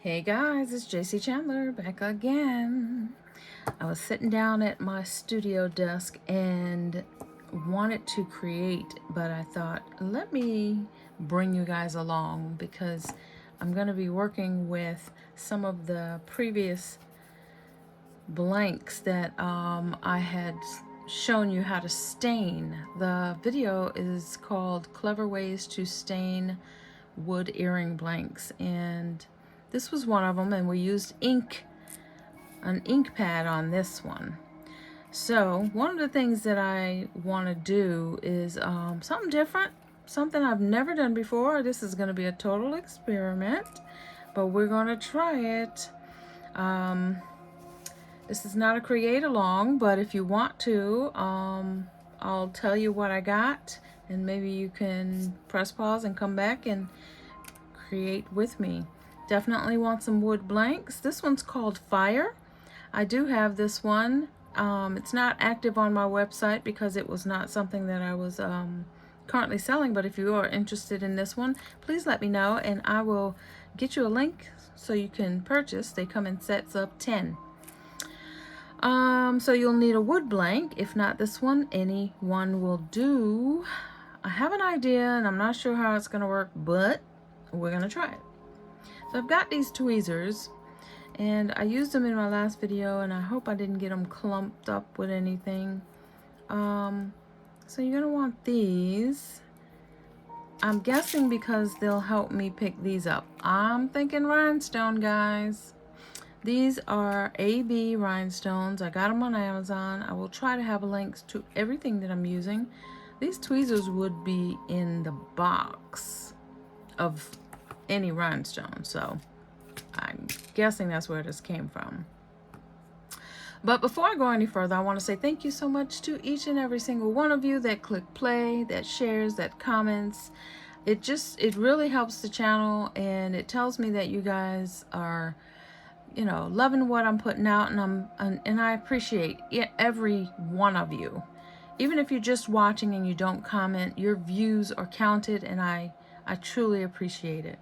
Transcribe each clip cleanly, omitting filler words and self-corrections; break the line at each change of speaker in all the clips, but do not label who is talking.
Hey guys, it's JC Chandler back again. I was sitting down at my studio desk and wanted to create, but I thought, let me bring you guys along because I'm going to be working with some of the previous blanks that I had shown you how to stain. The video is called Clever Ways to Stain Wood Earring Blanks, and this was one of them, and we used an ink pad on this one. So one of the things that I want to do is something different, something I've never done before. This is going to be a total experiment, but we're going to try it. This is not a create along, but if you want to, I'll tell you what I got, and maybe you can press pause and come back and create with me. Definitely want some wood blanks. This one's called Fire. I do have this one. It's not active on my website because it was not something that I was currently selling, but if you are interested in this one, please let me know and I will get you a link so you can purchase. They come in sets of 10. So you'll need a wood blank. If not this one, any one will do. I have an idea and I'm not sure how it's going to work, but we're going to try it. So I've got these tweezers and I used them in my last video and I hope I didn't get them clumped up with anything. So you're going to want these. I'm guessing because they'll help me pick these up. I'm thinking rhinestone, guys. These are AB rhinestones. I got them on Amazon. I will try to have links to everything that I'm using. These tweezers would be in the box of any rhinestone, so I'm guessing that's where this came from. But before I go any further, I want to say thank you so much to each and every single one of you that click play, that shares, that comments. It really helps the channel, and it tells me that you guys are, you know, loving what I'm putting out, and I appreciate every one of you. Even if you're just watching and you don't comment, your views are counted, and I truly appreciate it.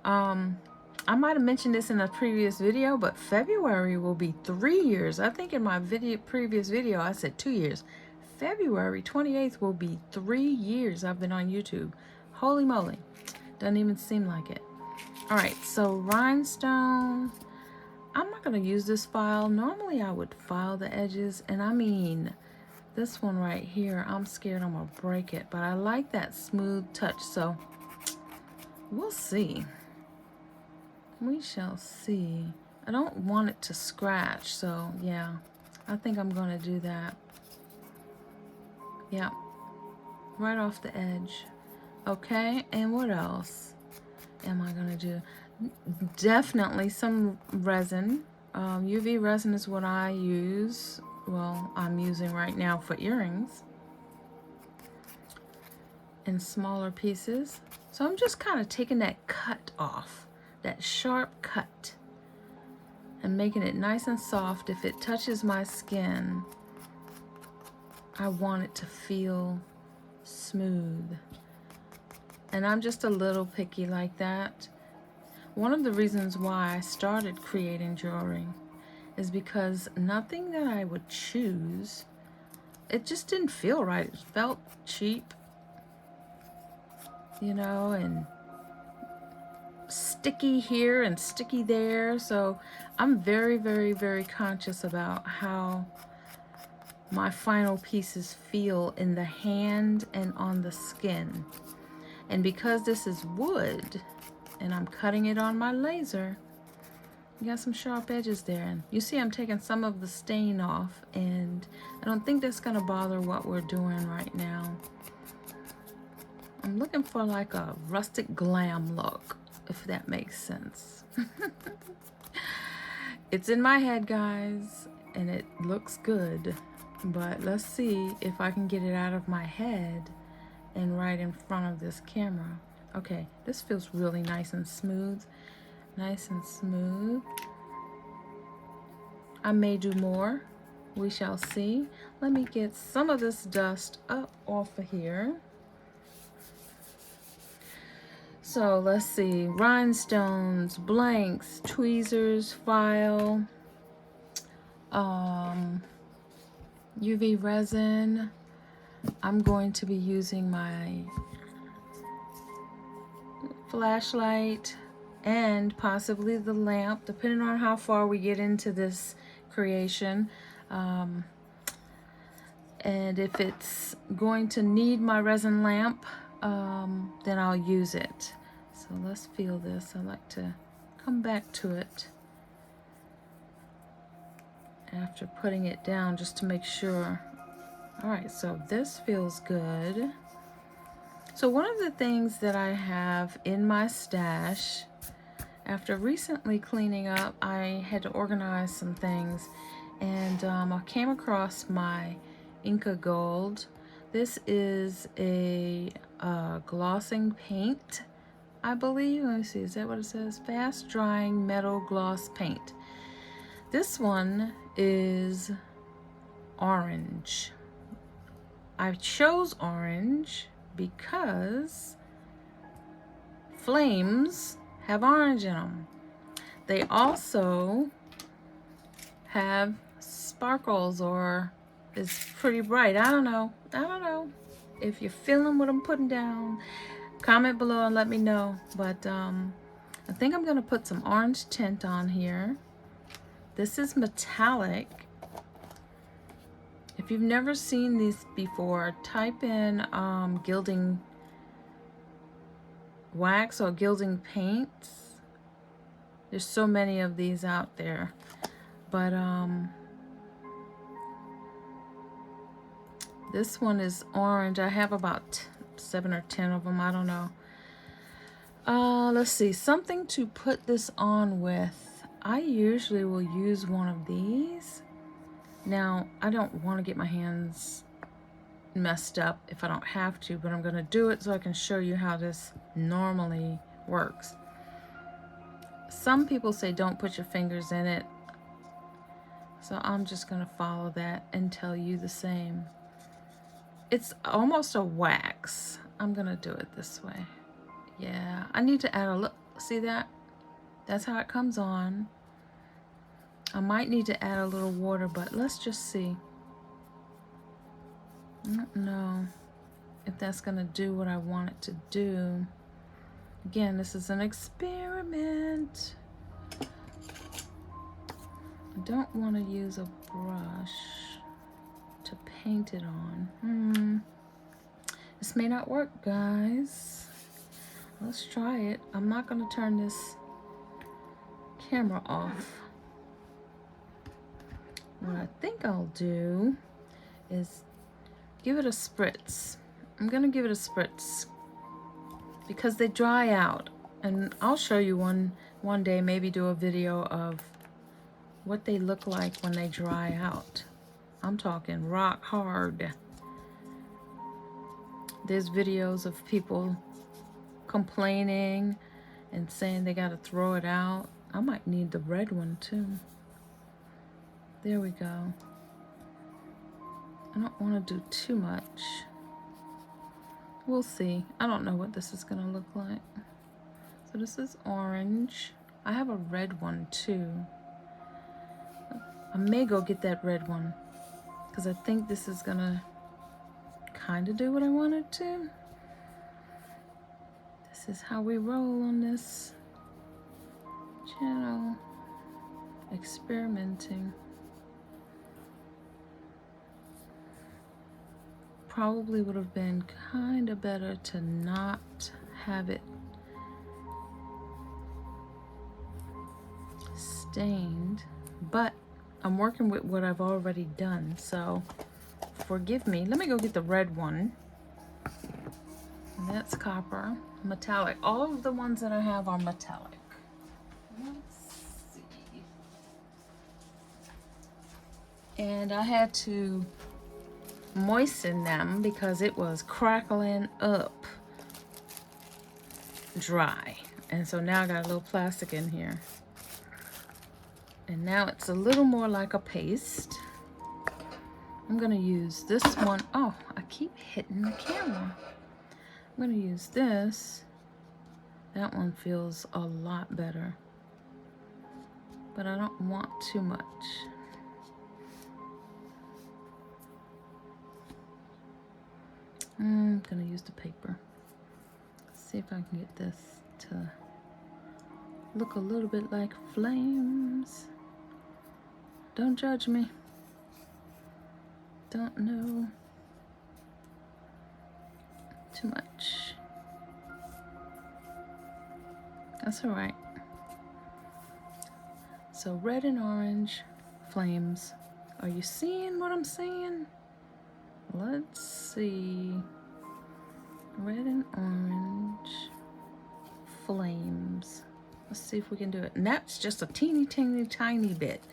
I might have mentioned this in a previous video, but February will be 3 years. I think in my previous video I said 2 years. February 28th will be 3 years I've been on YouTube. Holy moly, doesn't even seem like it. All right, so rhinestone. I'm not going to use this file. Normally I would file the edges, and I mean this one right here, I'm scared I'm going to break it, but I like that smooth touch, so we'll see. We shall see. I don't want it to scratch, so yeah, I think I'm going to do that. Yeah, right off the edge. Okay, and what else am I going to do? Definitely some resin. UV resin is what I use. Well, I'm using right now for earrings in smaller pieces. So I'm just kind of taking that cut off, that sharp cut, and making it nice and soft. If it touches my skin, I want it to feel smooth. And I'm just a little picky like that. One of the reasons why I started creating jewelry is because nothing that I would choose, it just didn't feel right. It felt cheap, you know, and sticky here and sticky there. So I'm very, very, very conscious about how my final pieces feel in the hand and on the skin. And because this is wood and I'm cutting it on my laser, you got some sharp edges there, and you see I'm taking some of the stain off, and I don't think that's gonna bother what we're doing right now. I'm looking for like a rustic glam look, if that makes sense. It's in my head, guys, and it looks good, but let's see if I can get it out of my head and right in front of this camera. Okay, this feels really nice and smooth. Nice and smooth. I may do more. We shall see. Let me get some of this dust up off of here. So let's see, rhinestones, blanks, tweezers, file, UV resin. I'm going to be using my flashlight and possibly the lamp, depending on how far we get into this creation. And if it's going to need my resin lamp, then I'll use it. So let's feel this. I like to come back to it after putting it down just to make sure. All right, so this feels good. So one of the things that I have in my stash, after recently cleaning up, I had to organize some things, and I came across my Inca Gold. This is a glossing paint, I believe. Let me see, is that what it says? Fast drying metal gloss paint. This one is orange. I chose orange because flames have orange in them. They also have sparkles, or it's pretty bright. I don't know. If you're feeling what I'm putting down, comment below and let me know. But I think I'm gonna put some orange tint on here. This is metallic. If you've never seen these before, type in gilding wax or gilding paints. There's so many of these out there, but this one is orange. I have about 7 or 10 of them. I don't know. Let's see, something to put this on with. I usually will use one of these. Now, I don't want to get my hands messed up if I don't have to, but I'm going to do it so I can show you how this normally works. Some people say don't put your fingers in it, so I'm just going to follow that and tell you the same. It's almost a wax. I'm going to do it this way. Yeah, I need to add a look. See that? That's how it comes on. I might need to add a little water, but let's just see. I don't know if that's going to do what I want it to do. Again, this is an experiment. I don't want to use a brush to paint it on. This may not work, guys. Let's try it. I'm not going to turn this camera off. What I think I'll do is give it a spritz. I'm going to give it a spritz because they dry out, and I'll show you one day, maybe do a video of what they look like when they dry out. I'm talking rock hard. There's videos of people complaining and saying they got to throw it out. I might need the red one too. There we go. I don't want to do too much. We'll see. I don't know what this is going to look like. So this is orange. I have a red one too. I may go get that red one because I think this is going to kind of do what I want it to. This is how we roll on this channel. Experimenting. Probably would have been kind of better to not have it stained, but I'm working with what I've already done, so forgive me. Let me go get the red one. And that's copper, metallic. All of the ones that I have are metallic. Let's see. And I had to moisten them because it was crackling up dry, and so now I got a little plastic in here, and now it's a little more like a paste. I'm gonna use this one. Oh, I keep hitting the camera. I'm gonna use this That one feels a lot better. But I don't want too much. I'm gonna use the paper. See if I can get this to look a little bit like flames. Don't judge me. Don't know too much. That's all right. So red and orange flames. Are you seeing what I'm saying? Let's see. Red and orange flames. Let's see if we can do it. And that's just a teeny, teeny, tiny bit.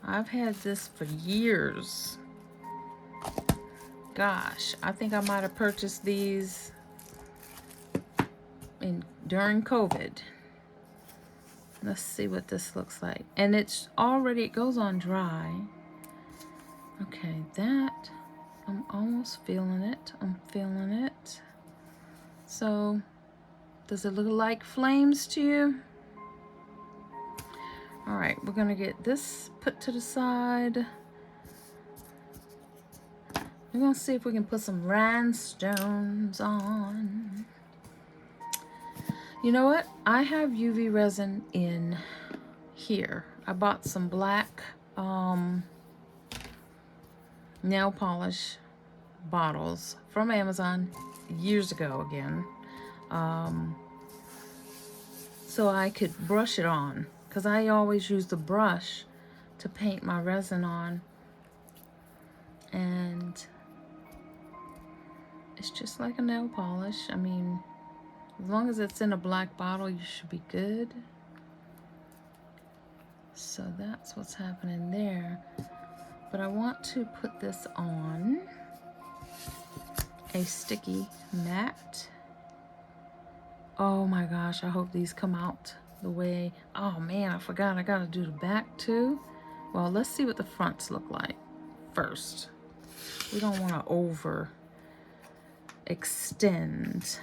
I've had this for years. Gosh, I think I might have purchased these during COVID. Let's see what this looks like. And it's already, it goes on dry. Okay, that, I'm almost feeling it. I'm feeling it. So, does it look like flames to you? All right, we're gonna get this put to the side. We're gonna see if we can put some rhinestones on. You know what? I have UV resin in here. I bought some black nail polish bottles from Amazon years ago again. So I could brush it on, because I always use the brush to paint my resin on. And it's just like a nail polish. I mean, as long as it's in a black bottle, you should be good. So that's what's happening there. But I want to put this on a sticky mat. Oh my gosh, I hope these come out the way. Oh man, I forgot I gotta do the back too. Well, let's see what the fronts look like first. We don't want to over extend.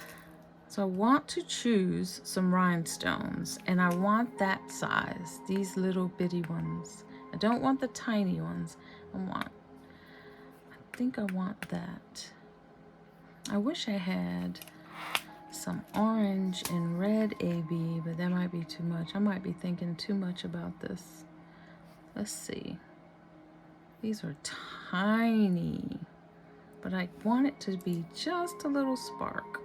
So I want to choose some rhinestones, and I want that size, these little bitty ones. I don't want the tiny ones. I think I want that. I wish I had some orange and red AB, but that might be too much. I might be thinking too much about this. Let's see. These are tiny, but I want it to be just a little spark.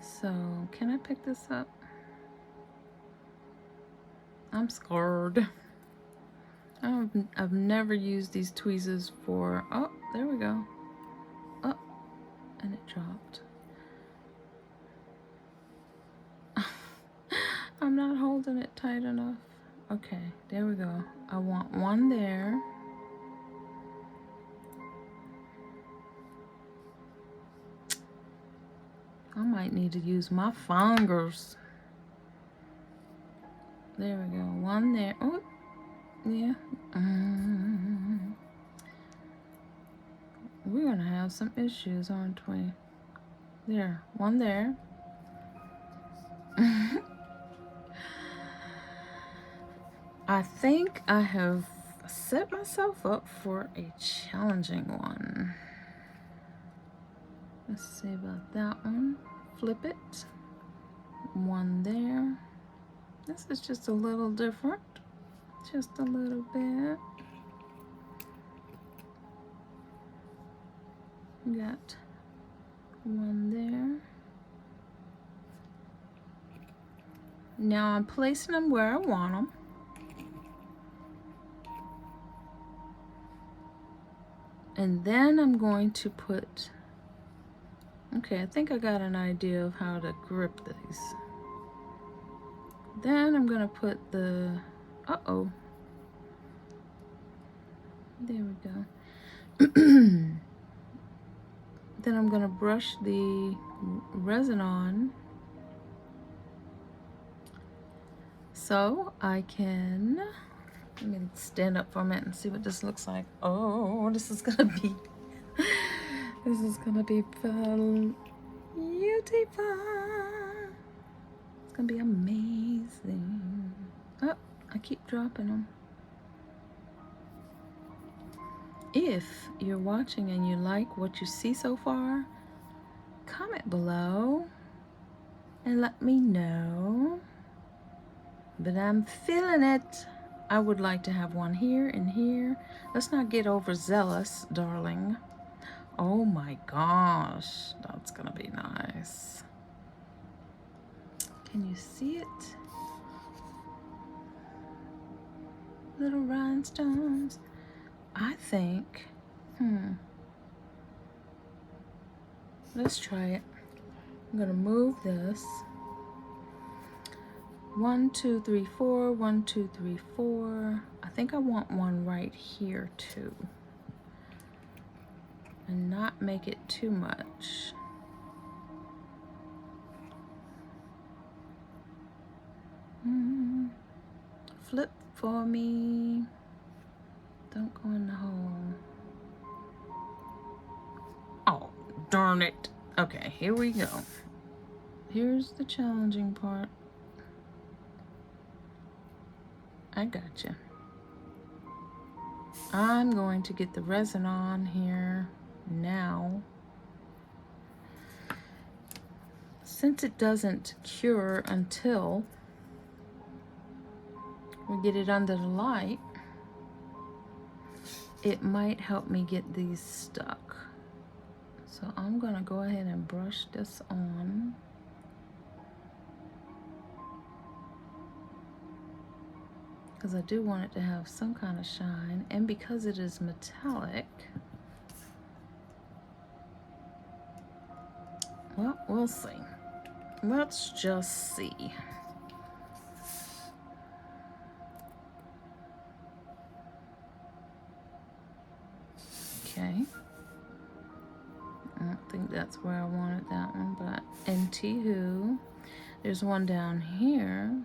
So, can I pick this up? I'm scared. I've never used these tweezers for, oh, there we go. Oh, and it dropped. I'm not holding it tight enough. Okay, there we go. I want one there. I might need to use my fingers. There we go. One there. Oh, yeah. We're gonna have some issues, aren't we? There. One there. I think I have set myself up for a challenging one. Let's see about that one. Flip it. One there. This is just a little different. Just a little bit. Got one there. Now I'm placing them where I want them. And then I'm going to put, okay, I think I got an idea of how to grip these. Then I'm gonna put the, uh-oh. There we go. Then I'm gonna brush the resin on so I can, let me stand up for a minute and see what this looks like. Oh, this is gonna be beautiful. gonna be amazing. Oh, I keep dropping them. If you're watching and you like what you see so far, comment below and let me know. But I'm feeling it. I would like to have one here and here. Let's not get overzealous, darling. Oh my gosh, that's gonna be nice. Can you see it? Little rhinestones. I think, let's try it. I'm gonna move this. 1, 2, 3, 4, 1, 2, 3, 4. I think I want one right here too. And not make it too much. Flip for me. Don't go in the hole. Oh, darn it. Okay, here we go. Here's the challenging part. I gotcha. I'm going to get the resin on here now. Since it doesn't cure until we get it under the light, it might help me get these stuck. So I'm gonna go ahead and brush this on. Because I do want it to have some kind of shine, and because it is metallic, well, we'll see. Let's just see. Okay. I don't think that's where I wanted that one, but anywho, there's one down here.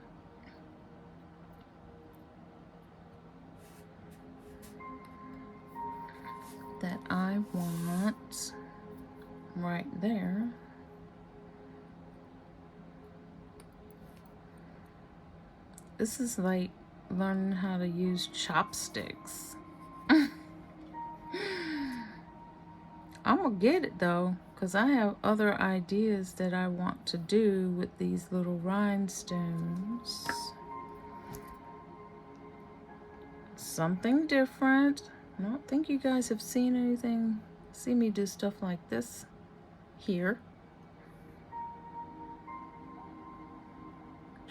That I want right there. This is like learning how to use chopsticks. I'm gonna get it though, because I have other ideas that I want to do with these little rhinestones. Something different. I don't think you guys have seen anything, see me do stuff like this here.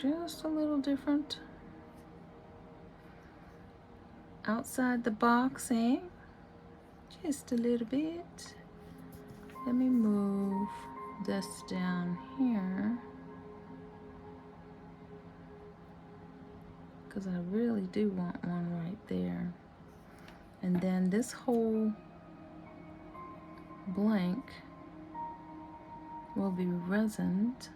Just a little different. Outside the box, eh? Just a little bit. Let me move this down here, because I really do want one right there. And then this whole blank will be resined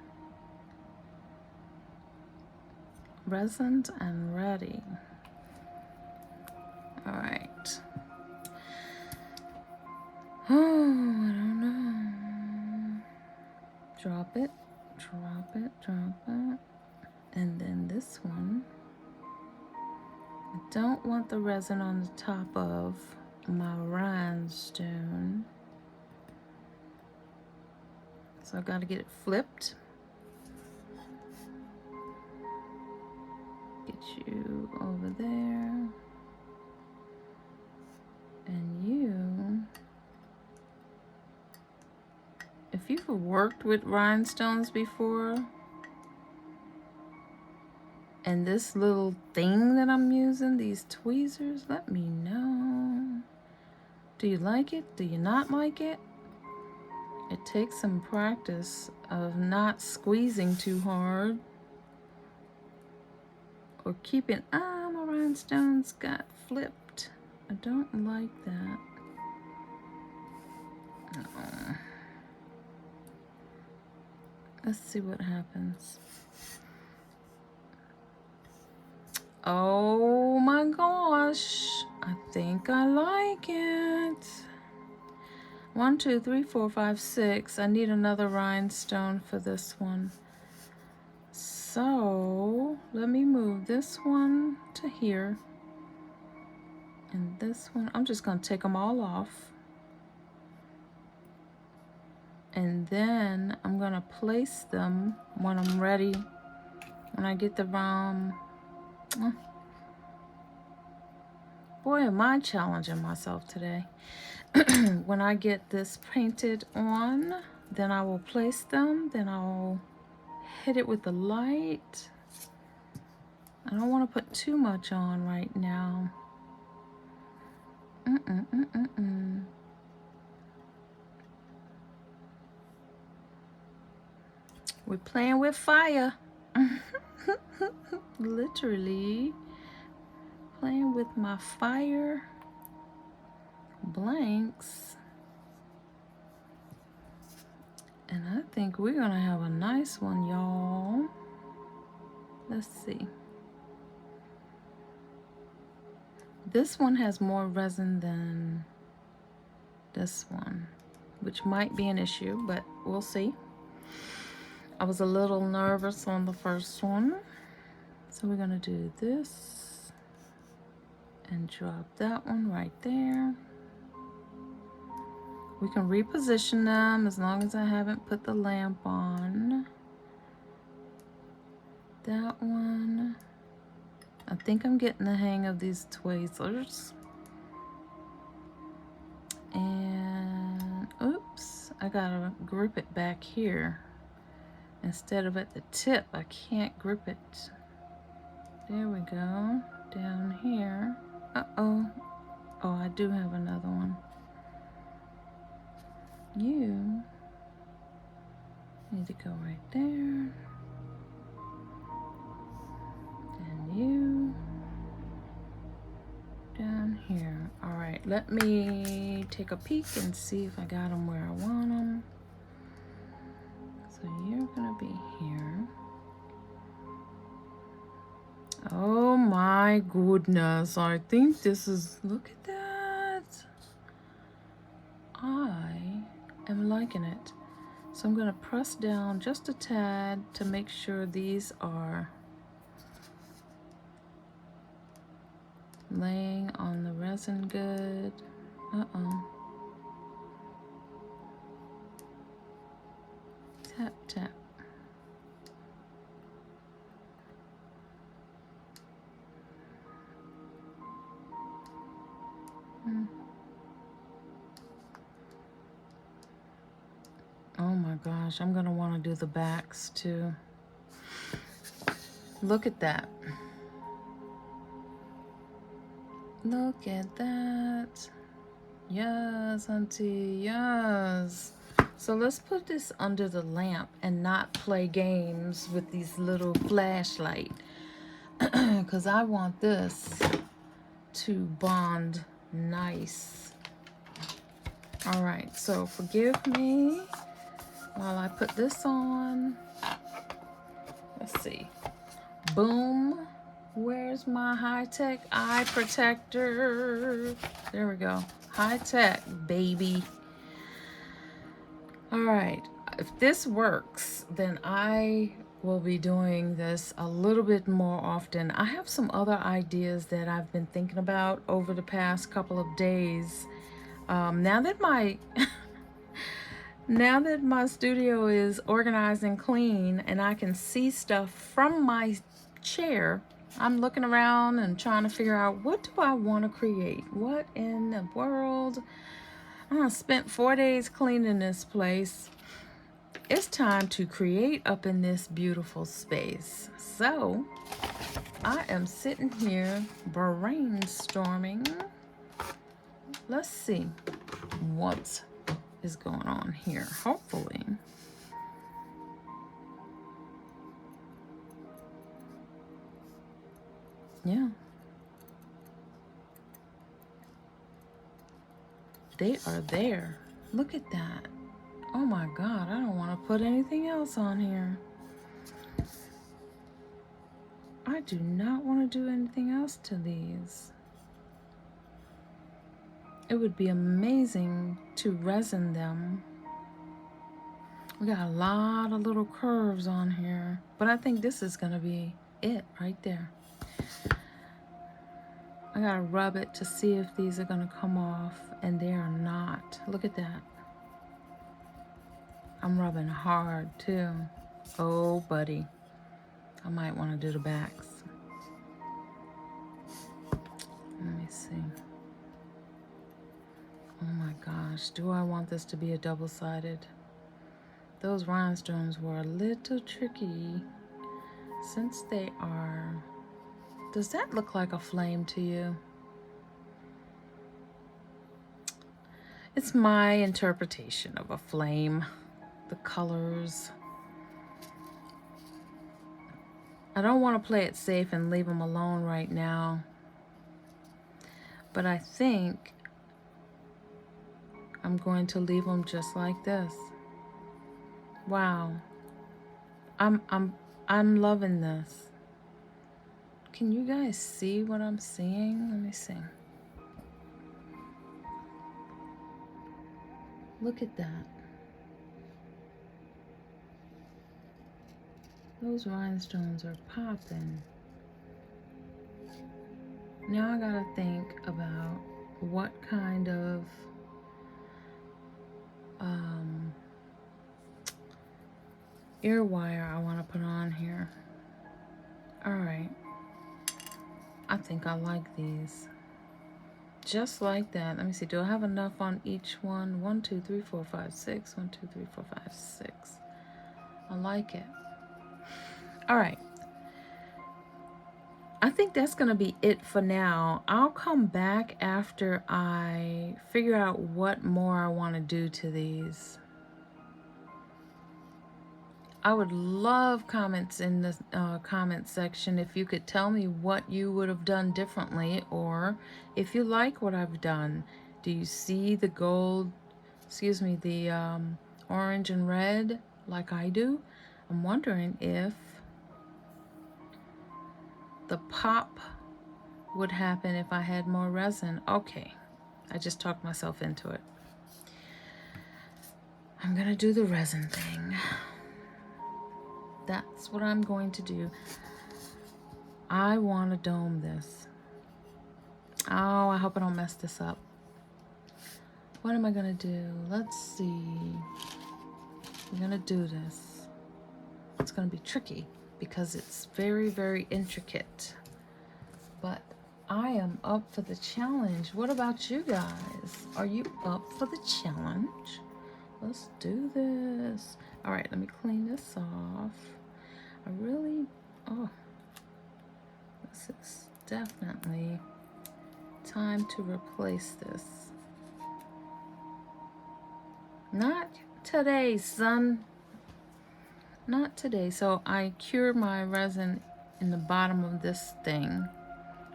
and ready. All right. Oh, I don't know. Drop it, drop it, drop it. And then this one, I don't want the resin on the top of my rhinestone. So I gotta get it flipped. Get you over there. And you, if you've worked with rhinestones before, and this little thing that I'm using, these tweezers, let me know. Do you like it? Do you not like it? It takes some practice of not squeezing too hard or keeping, my rhinestones got flipped. I don't like that. Let's see what happens. Oh my gosh, I think I like it. 1, 2, 3, 4, 5, 6. I need another rhinestone for this one. So let me move this one to here. And this one, I'm just going to take them all off. And then I'm going to place them when I'm ready. When I get the boy, am I challenging myself today. When I get this painted on, then I will place them. Then I'll hit it with the light. I don't want to put too much on right now. We're playing with fire. Literally playing with my fire blanks. And I think we're gonna have a nice one, y'all. Let's see. This one has more resin than this one, which might be an issue, but we'll see. I was a little nervous on the first one. So we're gonna do this and drop that one right there. We can reposition them as long as I haven't put the lamp on. That one. I think I'm getting the hang of these tweezers. And oops, I gotta grip it back here. Instead of at the tip, I can't grip it. There we go, down here. Uh-oh. Oh, I do have another one. You need to go right there. And you down here. All right, let me take a peek and see if I got them where I want them. So you're gonna be here. Oh my goodness, I think this is, look at that. I am liking it. So I'm gonna press down just a tad to make sure these are laying on the resin good. Uh-oh. Tap, tap. Oh my gosh, I'm gonna want to do the backs too. Look at that. Look at that. Yes, auntie, yes. So let's put this under the lamp and not play games with these little flashlight. Because I want this to bond nice. All right, so forgive me while I put this on. Let's see. Boom. Where's my high-tech eye protector? There we go. High-tech, baby. All right. If this works, then I will be doing this a little bit more often. I have some other ideas that I've been thinking about over the past couple of days. Now that my studio is organized and clean and I can see stuff from my chair, I'm looking around and trying to figure out, what do I want to create? What in the world? I spent 4 days cleaning this place. It's time to create up in this beautiful space. So I am sitting here brainstorming. Let's see what is going on here. Hopefully yeah, they are there. Look at that. Oh my God, I don't want to put anything else on here. I do not want to do anything else to these. It would be amazing to resin them. We got a lot of little curves on here, but I think this is gonna be it right there. I gotta rub it to see if these are gonna come off, and they are not. Look at that. I'm rubbing hard too. Oh, buddy. I might want to do the backs. Let me see. Oh my gosh, do I want this to be a double-sided? Those rhinestones were a little tricky since they are... Does that look like a flame to you? It's my interpretation of a flame. The colors. I don't want to play it safe and leave them alone right now. But I think I'm going to leave them just like this. Wow. I'm loving this. Can you guys see what I'm seeing? Let me see. Look at that. Those rhinestones are popping. Now I gotta think about what kind of ear wire I want to put on here. All right. I think I like these. Just like that. Let me see. Do I have enough on each one? 1, 2, 3, 4, 5, 6. 1, 2, 3, 4, 5, 6. I like it. All right. I think that's going to be it for now. I'll come back after I figure out what more I want to do to these. I would love comments in the comment section if you could tell me what you would have done differently, or if you like what I've done. Do you see the gold, the orange and red like I do? I'm wondering if the pop would happen if I had more resin. Okay, I just talked myself into it. I'm gonna do the resin thing. That's what I'm going to do. I want to dome this. Oh, I hope I don't mess this up. What am I going to do? Let's see. I'm going to do this. It's going to be tricky because it's very, very intricate. But I am up for the challenge. What about you guys? Are you up for the challenge? Let's do this. All right, let me clean this off. This is definitely time to replace this. Not today, son. Not today. So I cure my resin in the bottom of this thing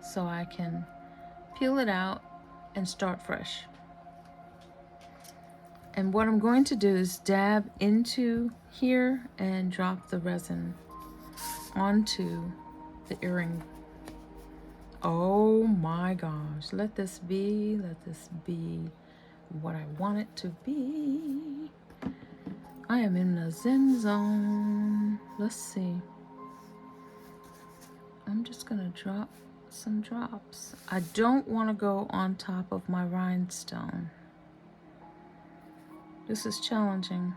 so I can peel it out and start fresh. And what I'm going to do is dab into here and drop the resin onto the earring. Oh my gosh, let this be what I want it to be. I am in the Zen zone. Let's see. I'm just gonna drop some drops. I don't want to go on top of my rhinestone. This is challenging.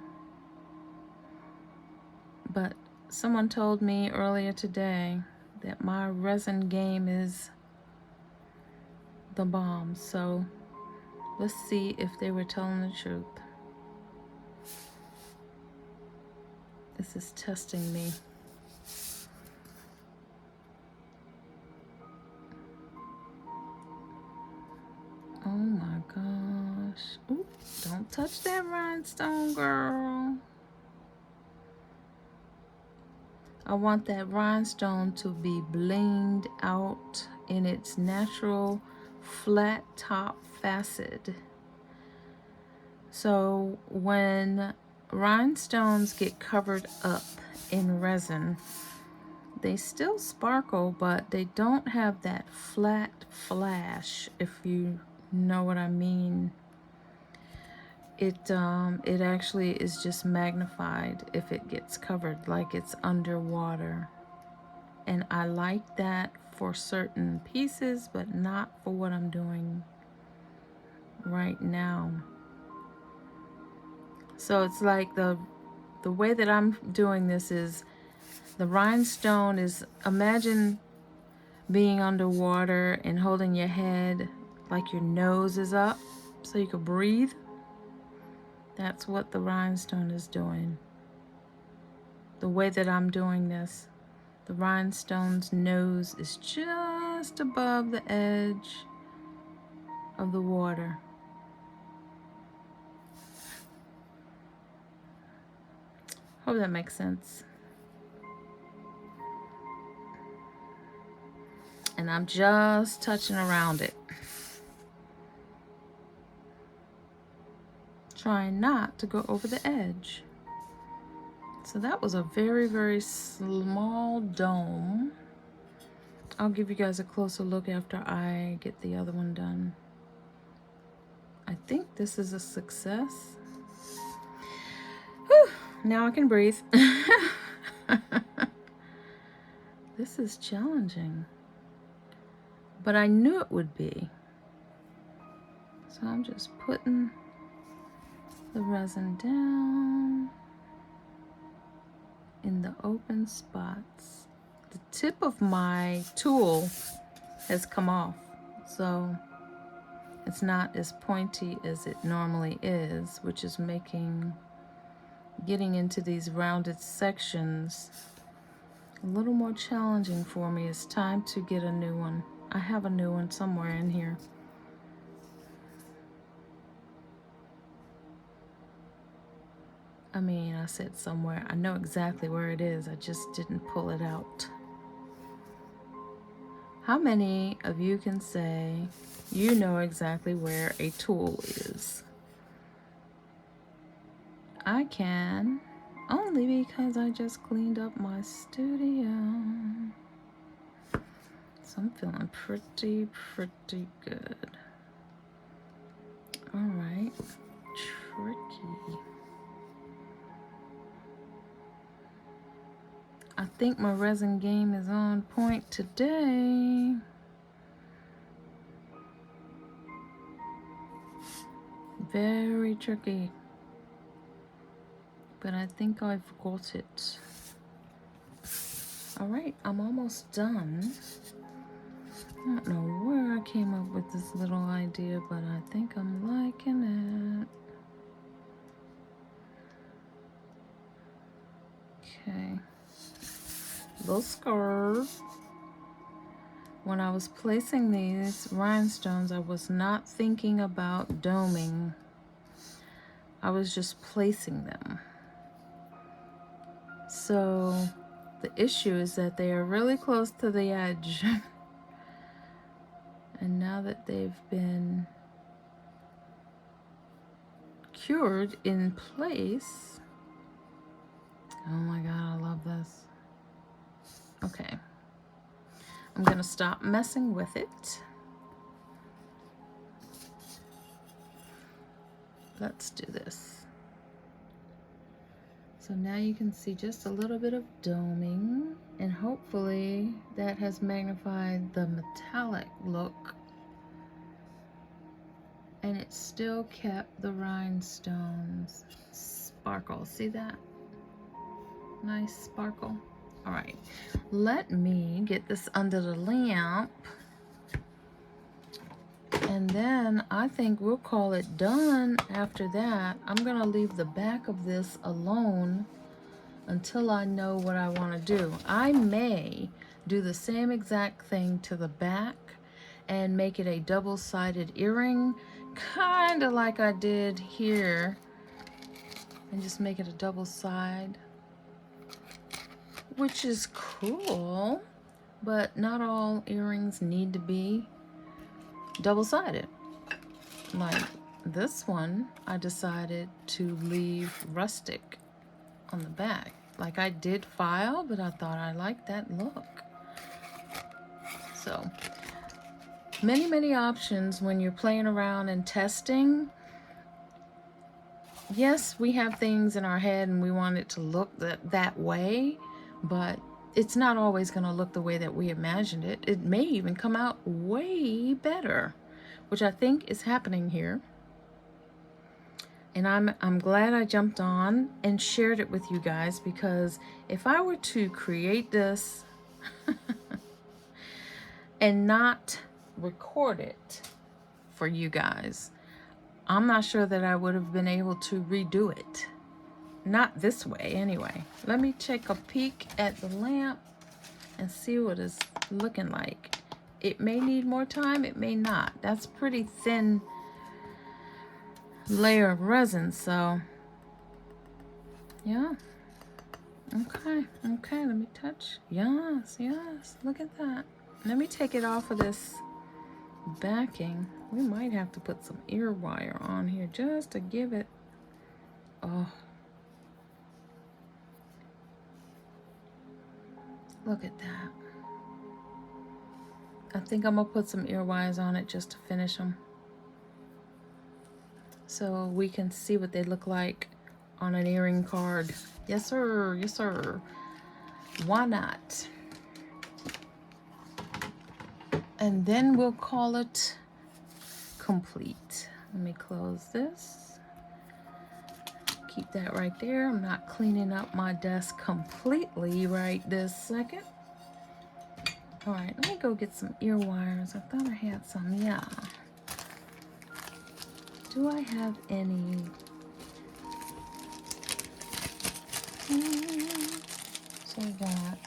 But someone told me earlier today that my resin game is the bomb. So let's see if they were telling the truth. This is testing me. Oh my gosh. Ooh, don't touch that rhinestone, girl. I want that rhinestone to be blinged out in its natural flat top facet. So when rhinestones get covered up in resin, they still sparkle, but they don't have that flat flash, if you know what I mean. it actually is just magnified if it gets covered, like it's underwater. And I like that for certain pieces, but not for what I'm doing right now. So it's like the way that I'm doing this is the rhinestone is, imagine being underwater and holding your head like your nose is up so you can breathe. That's what the rhinestone is doing. The way that I'm doing this, the rhinestone's nose is just above the edge of the water. Hope that makes sense. And I'm just touching around it, trying not to go over the edge. So that was a very, very small dome. I'll give you guys a closer look after I get the other one done. I think this is a success. Whew, now I can breathe. This is challenging, but I knew it would be. So I'm just putting the resin down in the open spots. The tip of my tool has come off, so it's not as pointy as it normally is, which is making getting into these rounded sections a little more challenging for me. It's time to get a new one. I have a new one somewhere in here. I mean, I said somewhere. I know exactly where it is. I just didn't pull it out. How many of you can say you know exactly where a tool is? I can, only because I just cleaned up my studio. So I'm feeling pretty good. All right, tricky. I think my resin game is on point today. Very tricky, but I think I've got it. All right, I'm almost done. I don't know where I came up with this little idea, but I think I'm liking it. Okay. Little scarf. When I was placing these rhinestones, I was not thinking about doming. I was just placing them. So the issue is that they are really close to the edge. And now that they've been cured in place, oh my God, I love this. Okay, I'm gonna stop messing with it. Let's do this. So now you can see just a little bit of doming, and hopefully that has magnified the metallic look, and it still kept the rhinestones sparkle. See that? Nice sparkle. All right, let me get this under the lamp, and then I think we'll call it done. After that, I'm gonna leave the back of this alone until I know what I want to do. I may do the same exact thing to the back and make it a double-sided earring, kind of like I did here, and just make it a double side, which is cool, but not all earrings need to be double-sided. Like this one, I decided to leave rustic on the back. Like I did file, but I thought I liked that look. So many options when you're playing around and testing. yes, we have things in our head and we want it to look that way, but it's not always going to look the way that we imagined it. It may even come out way better, which I think is happening here. And I'm glad I jumped on and shared it with you guys, because if I were to create this and not record it for you guys, I'm not sure that I would have been able to redo it. Not this way, anyway. Let me take a peek at the lamp and see what it's looking like. It may need more time, it may not. That's pretty thin layer of resin, so yeah. Okay, let me touch. Yes, look at that. Let me take it off of this backing. We might have to put some ear wire on here just to give it, oh, look at that. I think I'm gonna put some ear wires on it just to finish them, so we can see what they look like on an earring card. Yes sir, yes sir. Why not? And then we'll call it complete. Let me close this. Keep that right there. I'm not cleaning up my desk completely right this second. All right, let me go get some ear wires. I thought I had some, yeah. Do I have any? So we got,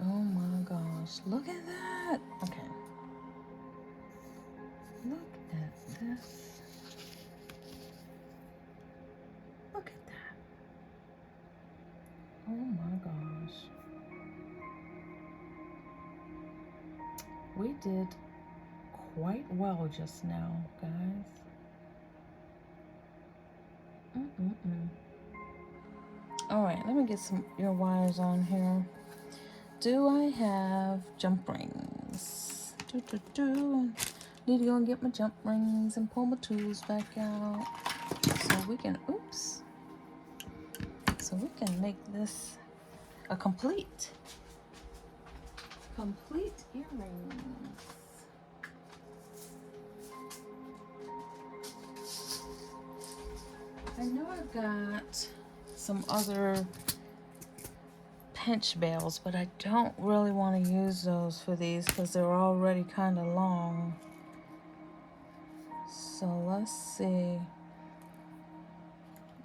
oh my gosh, look at that. Okay. Look at this. Look at that. Oh my gosh. We did quite well just now, guys. All right, let me get some ear wires on here. Do I have jump rings? Need to go and get my jump rings and pull my tools back out so we can, oops. So we can make this a complete earrings. I know I've got some other pinch bells, but I don't really want to use those for these because they're already kind of long. So let's see.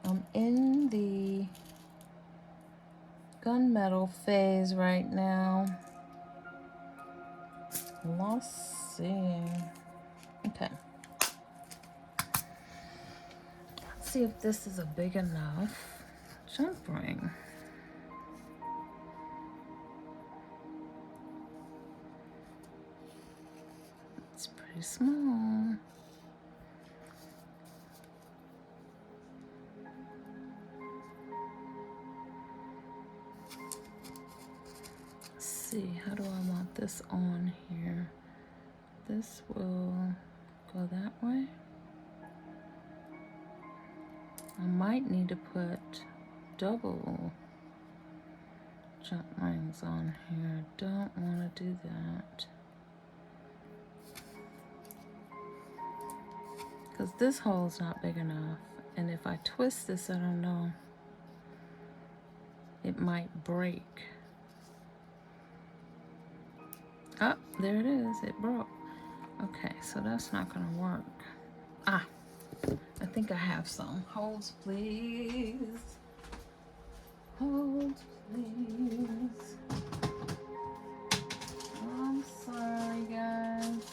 I'm in the gunmetal phase right now. Let's see. Okay. Let's see if this is a big enough jump ring. It's pretty small. Let's see, how do I want this on here? This will go that way. I might need to put double jump rings on here. Don't want to do that, because this hole's not big enough, and if I twist this, I don't know, it might break. Oh, there it is, it broke. Okay, so that's not gonna work. Ah, I think I have some. Holds, please. Holds, please. I'm sorry, guys.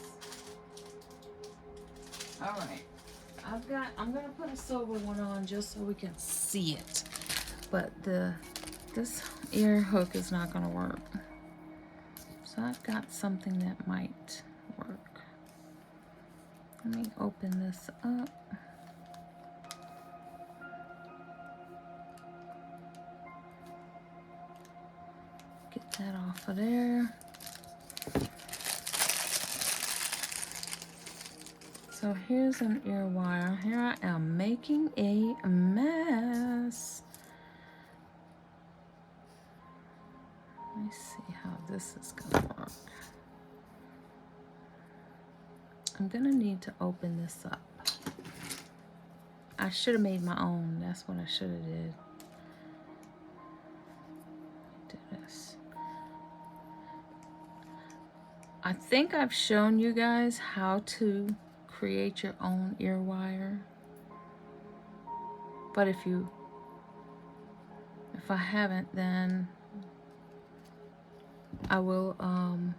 All right, I'm gonna put a silver one on just so we can see it. But this ear hook is not gonna work. So I've got something that might work. Let me open this up. Get that off of there. So here's an ear wire. Here I am making a mess. Let me see how this is gonna work. I'm gonna need to open this up. I should have made my own. That's what I should have did. Do this. I think I've shown you guys how to create your own ear wire. But if I haven't, then I will, I'm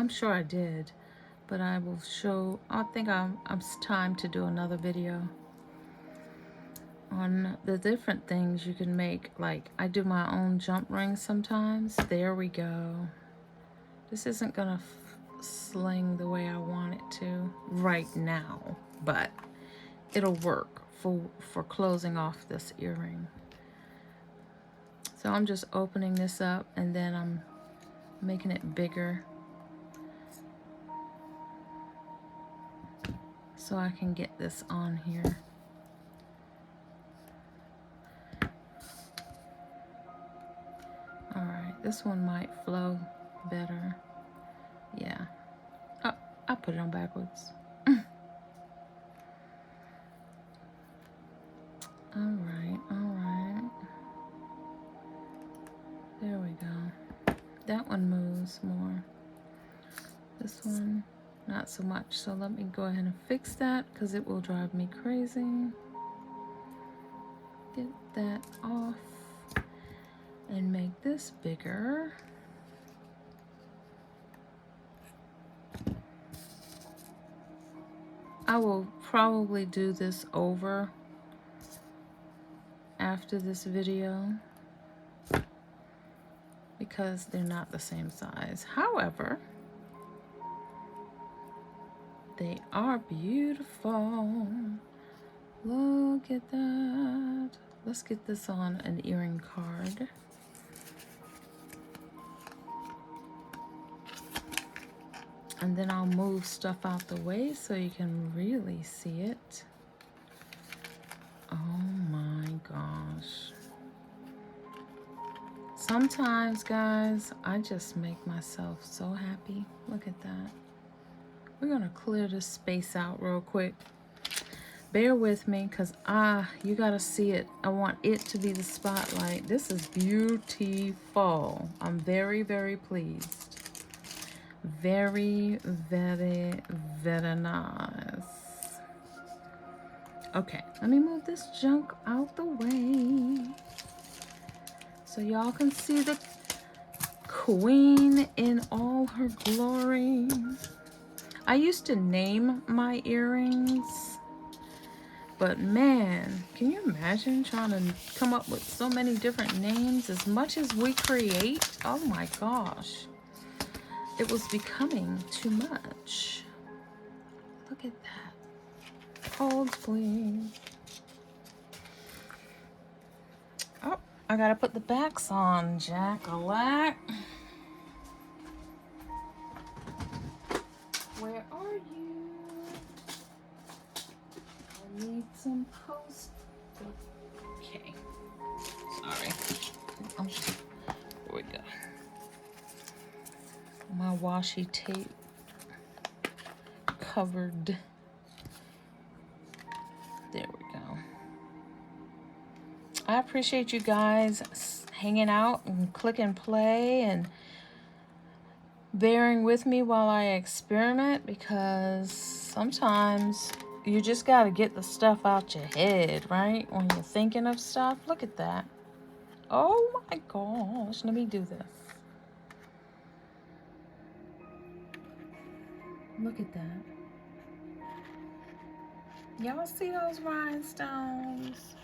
sure I did, but I will show, I think it's time to do another video on the different things you can make. Like I do my own jump rings sometimes. There we go. This isn't gonna sling the way I want it to right now, but it'll work for closing off this earring. So I'm just opening this up and then I'm making it bigger so I can get this on here. All right, this one might flow better. Yeah, I'll put it on backwards. All right, all right. There we go. That one moves more. This one, not so much. So let me go ahead and fix that because it will drive me crazy. Get that off and make this bigger. I will probably do this over after this video because they're not the same size. However, they are beautiful. Look at that. Let's get this on an earring card. And then I'll move stuff out the way so you can really see it. Oh my gosh. Sometimes, guys, I just make myself so happy. Look at that. We're gonna clear this space out real quick. Bear with me, because you gotta see it. I want it to be the spotlight. This is beautiful. I'm very, very pleased. Very, very, very nice. Okay, let me move this junk out the way so y'all can see the queen in all her glory. I used to name my earrings, but man, can you imagine trying to come up with so many different names as much as we create? Oh my gosh. It was becoming too much. Look at that. Hold, please. Oh, I gotta put the backs on, Jack-a-lack. Where are you? I need some post. Okay. Sorry. Here we go. My washi tape covered. There we go. I appreciate you guys hanging out and click and play and bearing with me while I experiment, because sometimes you just got to get the stuff out your head, right? When you're thinking of stuff. Look at that. Oh my gosh. Let me do this. Look at that. Y'all see those rhinestones?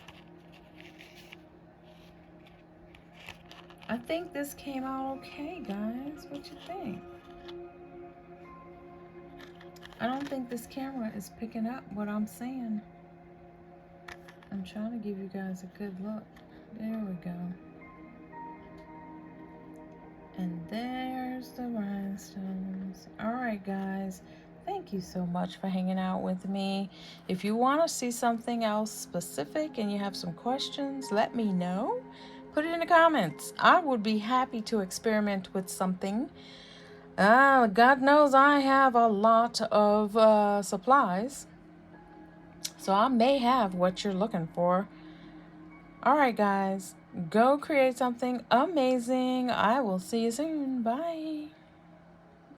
I think this came out okay, guys. What you think? I don't think this camera is picking up what I'm saying. I'm trying to give you guys a good look. There we go. And there's the rhinestones. All right, guys. Thank you so much for hanging out with me. If you want to see something else specific and you have some questions, let me know. Put it in the comments. I would be happy to experiment with something. God knows I have a lot of supplies, so I may have what you're looking for. All right, guys, go create something amazing. I will see you soon. Bye.